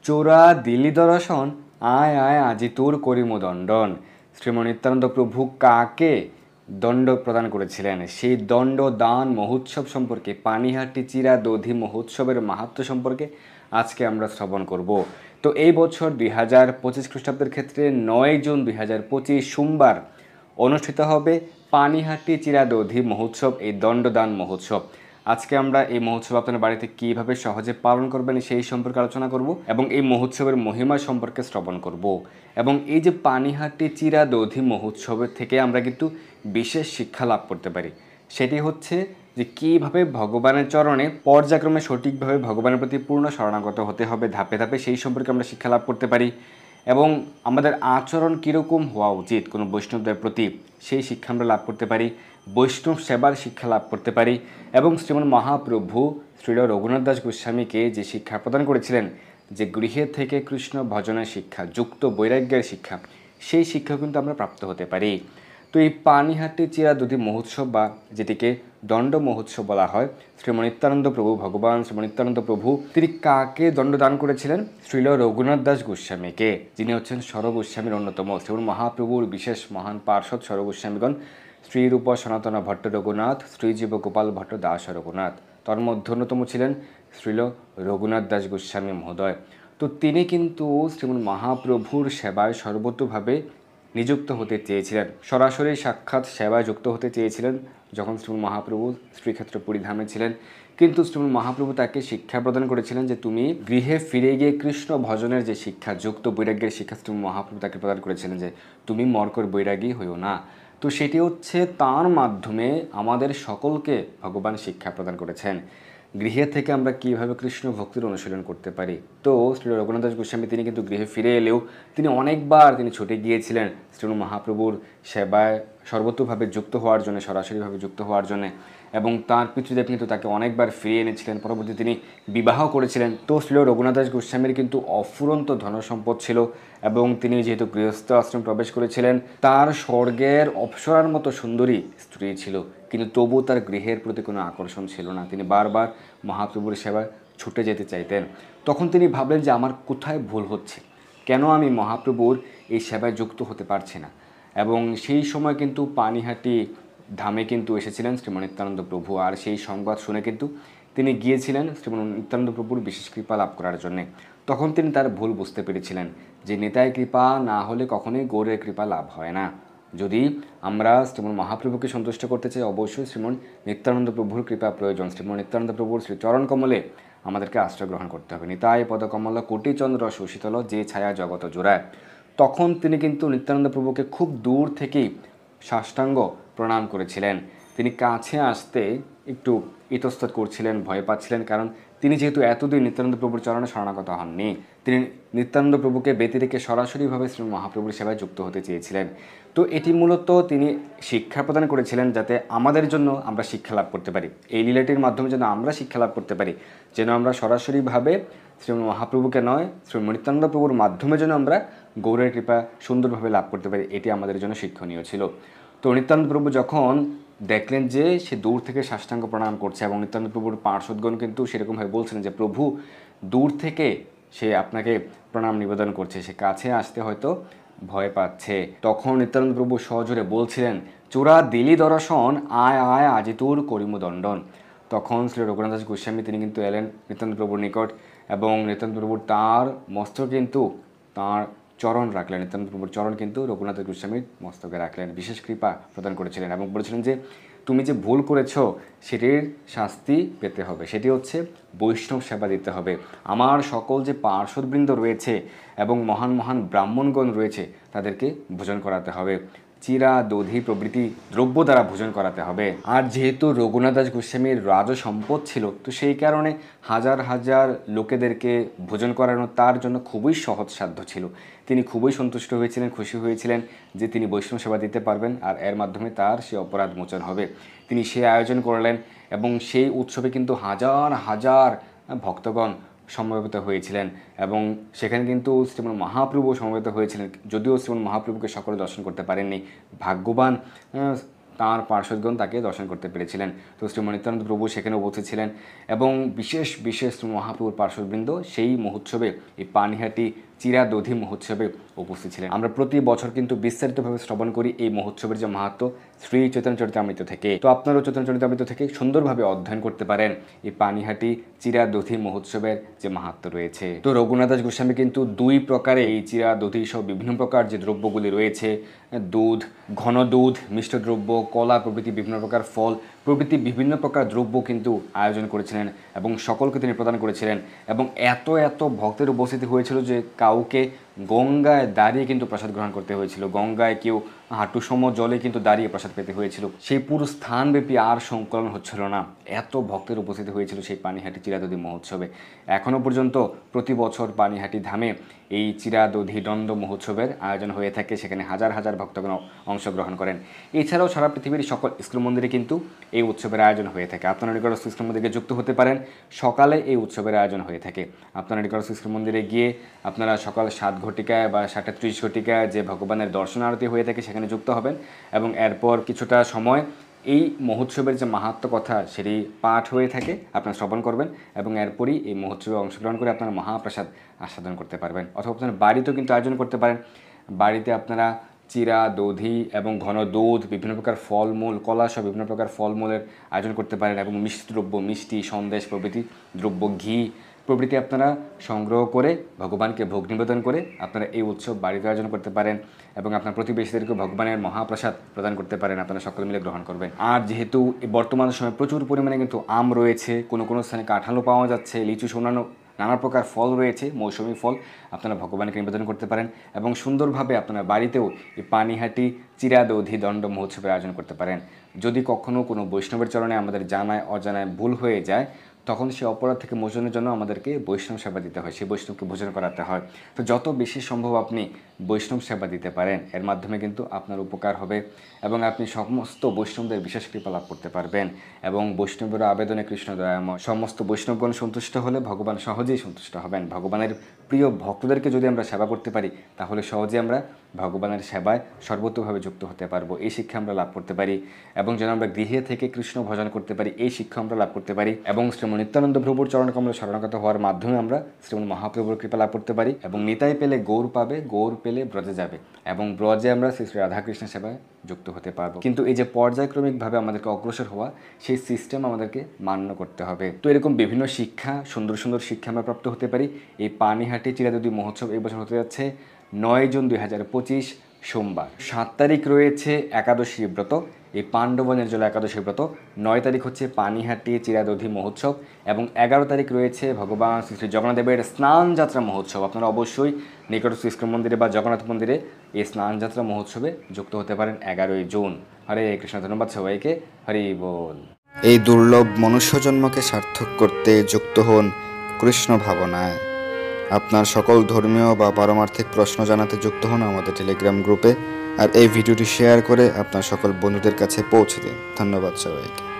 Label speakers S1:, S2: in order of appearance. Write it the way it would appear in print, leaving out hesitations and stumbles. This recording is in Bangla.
S1: চোরা দিলি দর্শন, আয় আয় আজি তোর করিম দণ্ডন। শ্রীমন নিত্যানন্দ প্রভু কাকে দণ্ড প্রদান করেছিলেন সেই দণ্ড দান মহোৎসব সম্পর্কে, পানিহাটি চিরা দধি মহোৎসবের মাহাত্ম্য সম্পর্কে আজকে আমরা শ্রবণ করব। তো এই বছর 2025 খ্রিস্টাব্দের ক্ষেত্রে 9 জুন 2025 সোমবার অনুষ্ঠিত হবে পানিহাটি চিরা দধি মহোৎসব, এই দণ্ডদান মহোৎসব। আজকে আমরা এই মহোৎসব আপনার বাড়িতে কিভাবে সহজে পালন করবেন সেই সম্পর্কে আলোচনা করব এবং এই মহোৎসবের মহিমা সম্পর্কে শ্রবণ করব। এবং এই যে পানিহাটি চিরা দধি মহোৎসবের থেকে আমরা কিন্তু বিশেষ শিক্ষা লাভ করতে পারি। সেটি হচ্ছে যে কীভাবে ভগবানের চরণে পর্যায়ক্রমে সঠিকভাবে ভগবানের প্রতি পূর্ণ শরণাগত হতে হবে ধাপে ধাপে, সেই সম্পর্কে আমরা শিক্ষা লাভ করতে পারি। এবং আমাদের আচরণ কীরকম হওয়া উচিত কোনো বৈষ্ণবদের প্রতি, সেই শিক্ষা আমরা লাভ করতে পারি। বৈষ্ণব সেবার শিক্ষা লাভ করতে পারি এবং শ্রীমন মহাপ্রভু শ্রীল রঘুনাথ দাস গোস্বামীকে যে শিক্ষা প্রদান করেছিলেন, যে গৃহে থেকে কৃষ্ণ ভজনের শিক্ষা, যুক্ত বৈরাগ্যের শিক্ষা, সেই শিক্ষা কিন্তু আমরা প্রাপ্ত হতে পারি। তো এই পানিহাটি চিরা দধি মহোৎসব বা যেটিকে দণ্ড মহোৎসব বলা হয়, শ্রীমন নিত্যানন্দ প্রভু, ভগবান শ্রীমন নিত্যানন্দ প্রভু তিনি কাকে দণ্ডদান করেছিলেন? শ্রীল রঘুনাথ দাস গোস্বামীকে, যিনি হচ্ছেন স্বর গোস্বামীর অন্যতম। শ্রীমন মহাপ্রভুর বিশেষ মহান পার্ষদ স্বর গোস্বামীগণ শ্রীরূপ সনাতন ভট্ট রঘুনাথ, শ্রীজীব গোপাল ভট্ট দাস রঘুনাথ, তার মধ্যে অন্যতম ছিলেন শ্রীল রঘুনাথ দাস গোস্বামী মহোদয়। তো তিনি কিন্তু শ্রীমন মহাপ্রভুর সেবায় সর্বতোভাবে নিযুক্ত হতে চেয়েছিলেন, সরাসরি সাক্ষাৎ সেবায় যুক্ত হতে চেয়েছিলেন যখন শ্রীমন মহাপ্রভু শ্রীক্ষেত্র পুরীধামে ছিলেন। কিন্তু শ্রীমন মহাপ্রভু তাকে শিক্ষা প্রদান করেছিলেন যে তুমি গৃহে ফিরে গিয়ে কৃষ্ণ ভজনের যে শিক্ষা, যুক্ত বৈরাগ্যের শিক্ষা শ্রীমন মহাপ্রভু তাকে প্রদান করেছিলেন যে তুমি মর্কর বৈরাগী হইও না। তো সেটি হচ্ছে তার মাধ্যমে আমাদের সকলকে ভগবান শিক্ষা প্রদান করেছেন গৃহে থেকে আমরা কীভাবে কৃষ্ণ ভক্তির অনুশীলন করতে পারি। তো শ্রী রঘুনাথ দাস গোস্বামী তিনি কিন্তু গৃহে ফিরে এলেও তিনি অনেকবার তিনি ছুটে গিয়েছিলেন শ্রীমন মহাপ্রভুর সেবায় সর্বতোভাবে যুক্ত হওয়ার জন্য, সরাসরিভাবে যুক্ত হওয়ার জন্য। এবং তার পিতৃদেব কিন্তু তাকে অনেকবার ফিরিয়ে এনেছিলেন, পরবর্তী তিনি বিবাহ করেছিলেন। তো শ্রী রঘুনাথ দাস গোস্বামীর কিন্তু অফুরন্ত ধনসম্পদ ছিল এবং তিনি যেহেতু গৃহস্থ আশ্রম প্রবেশ করেছিলেন, তার স্বর্গের অপ্সরার মতো সুন্দরী স্ত্রী ছিল, কিন্তু তবু তার গৃহের প্রতি কোনো আকর্ষণ ছিল না। তিনি বারবার মহাপ্রভুর সেবায় ছুটে যেতে চাইতেন। তখন তিনি ভাবলেন যে আমার কোথায় ভুল হচ্ছে, কেন আমি মহাপ্রভুর এই সেবায় যুক্ত হতে পারছি না। এবং সেই সময় কিন্তু পানিহাটি ধামে কিন্তু এসেছিলেন শ্রীমন নিত্যানন্দ প্রভু, আর সেই সংবাদ শুনে কিন্তু তিনি গিয়েছিলেন শ্রীমন নিত্যানন্দ প্রভুর বিশেষ কৃপা লাভ করার জন্যে। তখন তিনি তার ভুল বুঝতে পেরেছিলেন যে নিতাই কৃপা না হলে কখনোই গৌরের কৃপা লাভ হয় না। যদি আমরা শ্রীমন মহাপ্রভুকে সন্তুষ্ট করতে চাই, অবশ্যই শ্রীমন নিত্যানন্দ প্রভুর কৃপা প্রয়োজন। শ্রীমন নিত্যানন্দ প্রভুর শ্রীচরণ কমলে আমাদেরকে আশ্রয় গ্রহণ করতে হবে। নিতাই পদকমল কোটিচন্দ্র সুশীতল যে ছায়া জগত জোড়ায়। তখন তিনি কিন্তু নিত্যানন্দ প্রভুকে খুব দূর থেকেই সাষ্টাঙ্গ প্রণাম করেছিলেন। তিনি কাছে আসতে একটু ইতস্তত করছিলেন, ভয় পাচ্ছিলেন, কারণ তিনি যেহেতু এতদিন নিত্যানন্দ প্রভুর চরণে শরণাগত হননি। তিনি নিত্যানন্দ প্রভুকে ব্যতি রেখে সরাসরিভাবে শ্রী মহাপ্রভুর সেবায় যুক্ত হতে চেয়েছিলেন। তো এটি মূলত তিনি শিক্ষা প্রদান করেছিলেন যাতে আমাদের জন্য আমরা শিক্ষা লাভ করতে পারি, এই লীলাটির মাধ্যমে যেন আমরা শিক্ষা লাভ করতে পারি, যেন আমরা সরাসরিভাবে শ্রী মহাপ্রভুকে নয় শ্রী নিত্যানন্দ প্রভুর মাধ্যমে যেন আমরা গৌরের কৃপা সুন্দরভাবে লাভ করতে পারি, এটি আমাদের জন্য শিক্ষণীয় ছিল। তো নিত্যানন্দ প্রভু যখন দেখলেন যে সে দূর থেকে সাষ্টাঙ্গ প্রণাম করছে এবং নিত্যানন্দ প্রভুর পার্শ্বদগণ কিন্তু সেরকমভাবে বলছিলেন যে প্রভু দূর থেকে সে আপনাকে প্রণাম নিবেদন করছে, সে কাছে আসতে হয়তো ভয় পাচ্ছে, তখন নিত্যানন্দ প্রভু সজোরে বলছিলেন চোরা দিলি দর্শন, আয় আয় আজি তোর করিম দণ্ডন। তখন শ্রী রঘুনাথ দাস গোস্বামী তিনি কিন্তু এলেন নিত্যানন্দ প্রভুর নিকট এবং নিত্যানন্দ প্রভুর তাঁর মস্তক কিন্তু তাঁর চরণ রাখলেন, নিত্যানন্দ প্রভুর চরণ কিন্তু রঘুনাথ গোস্বামীর মস্তকে রাখলেন, বিশেষ কৃপা প্রদান করেছিলেন এবং বলেছিলেন যে তুমি যে ভুল করেছো সেটির শাস্তি পেতে হবে, সেটি হচ্ছে বৈষ্ণব সেবা দিতে হবে। আমার সকল যে পার্শ্বদবৃন্দ রয়েছে এবং মহান মহান ব্রাহ্মণগণ রয়েছে তাদেরকে ভোজন করাতে হবে, চিরা দধি প্রভৃতি দ্রব্য দ্বারা ভোজন করাতে হবে। আর যেহেতু রঘুনাথ দাস গোস্বামীর রাজ সম্পদ ছিল, তো সেই কারণে হাজার হাজার লোকেদেরকে ভোজন করানো তার জন্য খুবই সহজসাধ্য ছিল। তিনি খুবই সন্তুষ্ট হয়েছিলেন, খুশি হয়েছিলেন যে তিনি বৈষ্ণব সেবা দিতে পারবেন আর এর মাধ্যমে তার সে অপরাধ মোচন হবে। তিনি সে আয়োজন করলেন এবং সেই উৎসবে কিন্তু হাজার হাজার ভক্তগণ সমবেত হয়েছিলেন এবং সেখানে কিন্তু শ্রীমন মহাপ্রভু সমবেত হয়েছিলেন। যদিও শ্রীমন মহাপ্রভুকে সকলে দর্শন করতে পারেননি, ভাগ্যবান তাঁর পার্শ্বদগণ তাকে দর্শন করতে পেরেছিলেন। তো শ্রীমন নিত্যানন্দ প্রভু সেখানে উপস্থিত ছিলেন এবং বিশেষ বিশেষ মহাপ্রভুর পার্শ্ববৃন্দ সেই মহোৎসবে, এই পানিহাটি চিরাদধি মহোৎসবে উপস্থিত ছিলেন। আমরা প্রতি বছর কিন্তু বিস্তারিতভাবে শ্রবণ করি এই মহোৎসবের যে মাহাত্ম্য শ্রী চৈতন্য চরিতামৃত থেকে। তো আপনারাও চৈতন্য চরিতামৃত থেকে সুন্দরভাবে অধ্যয়ন করতে পারেন এই পানিহাটি চিরাদধি মহোৎসবের যে মাহাত্ম্য রয়েছে। তো রঘুনাথ দাস গোস্বামী কিন্তু দুই প্রকারে এই চিরাদধি সহ বিভিন্ন প্রকার যে দ্রব্যগুলি রয়েছে, দুধ, ঘন দুধ, মিষ্ট দ্রব্য, কলা প্রভৃতি বিভিন্ন প্রকার ফল প্রভৃতি বিভিন্ন প্রকার দ্রব্য কিন্তু আয়োজন করেছিলেন এবং সকলকে তিনি প্রদান করেছিলেন। এবং এত এত ভক্তের উপস্থিতি হয়েছিল যে কাউকে গঙ্গায় দাঁড়িয়ে কিন্তু প্রসাদ গ্রহণ করতে হয়েছিল। গঙ্গায় কেউ হাঁটুসম জলে কিন্তু দাঁড়িয়ে প্রসাদ পেতে হয়েছিল। সেই পুরো স্থানব্যাপী আর সংকলন হচ্ছিল না, এত ভক্তের উপস্থিতি হয়েছিল সেই পানিহাটি চিরাদধি মহোৎসবে। এখনও পর্যন্ত প্রতি বছর পানিহাটি ধামে এই চিরাদধি দণ্ড মহোৎসবের আয়োজন হয়ে থাকে, সেখানে হাজার হাজার ভক্তগণ অংশগ্রহণ করেন। এছাড়াও সারা পৃথিবীর সকল ইস্কন মন্দিরে কিন্তু এই উৎসবের আয়োজন হয়ে থাকে। আপনারা নিকটস্থ ইস্কন মন্দিরে যুক্ত হতে পারেন, সকালে এই উৎসবের আয়োজন হয়ে থাকে। আপনারা নিকটস্থ ইস্কন মন্দিরে গিয়ে আপনারা সকাল 7 ঘটিকায় বা 7:30 ঘটিকায় যে ভগবানের দর্শন আরতি হয়ে থাকে সেখানে যুক্ত হবেন এবং এরপর কিছুটা সময় এই মহোৎসবের যে মাহাত্ম্য কথা সেটি পাঠ হয়ে থাকে, আপনারা শ্রবণ করবেন এবং এরপরই এই মহোৎসবে অংশগ্রহণ করে আপনারা মহাপ্রসাদ আস্বাদন করতে পারবেন। অথবা আপনারা বাড়িতেও কিন্তু আয়োজন করতে পারেন। বাড়িতে আপনারা চিরা, দধি এবং ঘন দুধ, বিভিন্ন প্রকার ফলমূল, কলা সহ বিভিন্ন প্রকার ফলমূলের আয়োজন করতে পারেন এবং মিষ্টি দ্রব্য, মিষ্টি, সন্দেশ প্রভৃতি দ্রব্য, ঘি প্রভৃতি আপনারা সংগ্রহ করে ভগবানকে ভোগ নিবেদন করে আপনারা এই উৎসব বাড়িতে আয়োজন করতে পারেন এবং আপনার প্রতিবেশীদেরকে ভগবানের মহাপ্রসাদ প্রদান করতে পারেন, আপনারা সকলে মিলে গ্রহণ করবেন। আর যেহেতু বর্তমান সময়ে প্রচুর পরিমাণে কিন্তু আম রয়েছে, কোনো কোনো স্থানে কাঁঠালও পাওয়া যাচ্ছে, লিচু, অন্যান্য নানা প্রকার ফল রয়েছে, মৌসুমি ফল আপনারা ভগবানকে নিবেদন করতে পারেন এবং সুন্দরভাবে আপনারা বাড়িতেও এই পানিহাটি চিরাদধি দণ্ড মহোৎসবের আয়োজন করতে পারেন। যদি কখনও কোনো বৈষ্ণবের চরণে আমাদের জানায় অজানায় ভুল হয়ে যায়, তখন সে অপরাধ থেকে মোচনের জন্য আমাদেরকে বৈষ্ণব সেবা দিতে হয়, সেই বৈষ্ণবকে ভোজন করাতে হয়। তো যত বেশি সম্ভব আপনি বৈষ্ণব সেবা দিতে পারেন, এর মাধ্যমে কিন্তু আপনার উপকার হবে এবং আপনি সমস্ত বৈষ্ণবদের বিশেষ কৃপা লাভ করতে পারবেন এবং বৈষ্ণবের আবেদনে কৃষ্ণ দয়াময়। সমস্ত বৈষ্ণবগণ সন্তুষ্ট হলে ভগবান সহজেই সন্তুষ্ট হবেন। ভগবানের প্রিয় ভক্তদেরকে যদি আমরা সেবা করতে পারি, তাহলে সহজে আমরা ভগবানের সেবায় সর্বতোভাবে যুক্ত হতে পারবো, এই শিক্ষা আমরা লাভ করতে পারি। এবং যেন আমরা গৃহে থেকে কৃষ্ণ ভজন করতে পারি, এই শিক্ষা আমরা লাভ করতে পারি। এবং শ্রীমন নিত্যানন্দ প্রভুর চরণকমলে শরণাগত হওয়ার মাধ্যমে আমরা শ্রীমন মহাপ্রভুর কৃপা লাভ করতে পারি। এবং নিতাই পেলে গৌর পাবে, গৌর পেলে ব্রজে যাবে এবং ব্রজে আমরা শ্রী শ্রী রাধাকৃষ্ণের সেবায় যুক্ত হতে পারবো। কিন্তু এই যে পর্যায়ক্রমিকভাবে আমাদেরকে অগ্রসর হওয়া, সেই সিস্টেম আমাদেরকে মান্য করতে হবে। তো এরকম বিভিন্ন শিক্ষা, সুন্দর সুন্দর শিক্ষা আমরা প্রাপ্ত হতে পারি। এই পানিহাটি চিরাদধি মহোৎসব এই বছর হতে যাচ্ছে 9 জুন 2025 সোমবার। 7 তারিখ রয়েছে একাদশী ব্রত, এই পাণ্ডব নির্জলা একাদশী ব্রত। 9 তারিখ হচ্ছে পানিহাটি চিরাদধি মহোৎসব এবং 11 তারিখ রয়েছে ভগবান শ্রী শ্রী জগন্নাথ দেবের স্নান যাত্রা মহোৎসব। আপনারা অবশ্যই নিকটস্থ ইস্কন মন্দিরে বা জগন্নাথ মন্দিরে এই স্নান যাত্রা মহোৎসবে যুক্ত হতে পারেন 11 জুন। হরে কৃষ্ণ, ধন্যবাদ সবাইকে, হরি বল।
S2: এই দুর্লভ মনুষ্য জন্মকে সার্থক করতে যুক্ত হন কৃষ্ণ ভাবনায়। আপনার সকল ধর্মীয় বা পারমার্থিক প্রশ্ন জানাতে যুক্ত হন আমাদের টেলিগ্রাম গ্রুপে আর এই ভিডিওটি শেয়ার করে আপনার সকল বন্ধুদের কাছে পৌঁছে দিন। ধন্যবাদ সবাইকে।